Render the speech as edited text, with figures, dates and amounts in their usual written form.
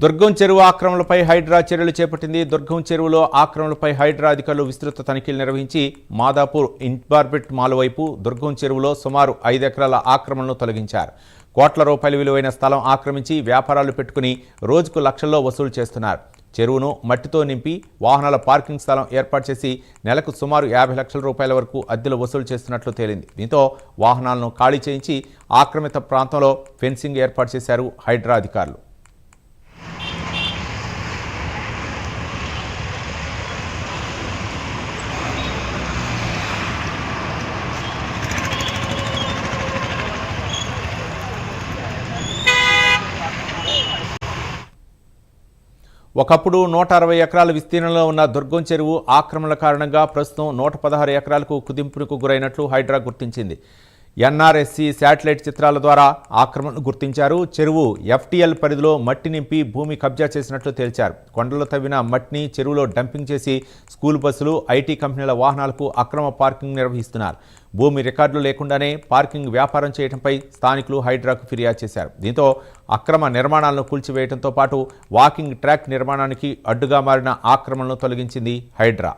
దుర్గం చెరువు ఆక్రమణలపై హైడ్రా చర్యలు చేపట్టింది. దుర్గం చెరువులో ఆక్రమణలపై హైడ్రా అధికారులు విస్తృత తనిఖీలు నిర్వహించి మాదాపూర్ ఇన్బార్బెట్ మాల్ వైపు దుర్గం చెరువులో సుమారు 5 ఎకరాల ఆక్రమణను తొలగించారు. కోట్ల రూపాయల విలువైన స్థలం ఆక్రమించి వ్యాపారాలు పెట్టుకుని రోజుకు లక్షల్లో వసూలు చేస్తున్నారు. చెరువును మట్టితో నింపి వాహనాల పార్కింగ్ స్థలం ఏర్పాటు చేసి నెలకు సుమారు 50 లక్షల రూపాయల వరకు అద్దెలు వసూలు చేస్తున్నట్లు తేలింది. దీంతో వాహనాలను ఖాళీ చేయించి ఆక్రమిత ప్రాంతంలో ఫెన్సింగ్ ఏర్పాటు చేశారు హైడ్రా అధికారులు. ఒకప్పుడు 160 ఎకరాల విస్తీర్ణంలో ఉన్న దుర్గం చెరువు ఆక్రమణల కారణంగా ప్రస్తుతం 116 ఎకరాలకు కుదింపునకు గురైనట్లు హైడ్రా గుర్తించింది. ఎన్ఆర్ఎస్సి శాటిలైట్ చిత్రాల ద్వారా ఆక్రమణను గుర్తించారు. చెరువు ఎఫ్టీఎల్ పరిధిలో మట్టి నింపి భూమి కబ్జా చేసినట్లు తేల్చారు. కొండలో తవ్విన మట్టిని చెరువులో డంపింగ్ చేసి స్కూల్ బస్సులు, ఐటీ కంపెనీల వాహనాలకు అక్రమ పార్కింగ్ నిర్వహిస్తున్నారు. భూమి రికార్డులు లేకుండానే పార్కింగ్ వ్యాపారం చేయడంపై స్థానికులు హైడ్రాకు ఫిర్యాదు చేశారు. దీంతో అక్రమ నిర్మాణాలను కూల్చివేయడంతో పాటు వాకింగ్ ట్రాక్ నిర్మాణానికి అడ్డుగా మారిన ఆక్రమణను తొలగించింది హైడ్రా.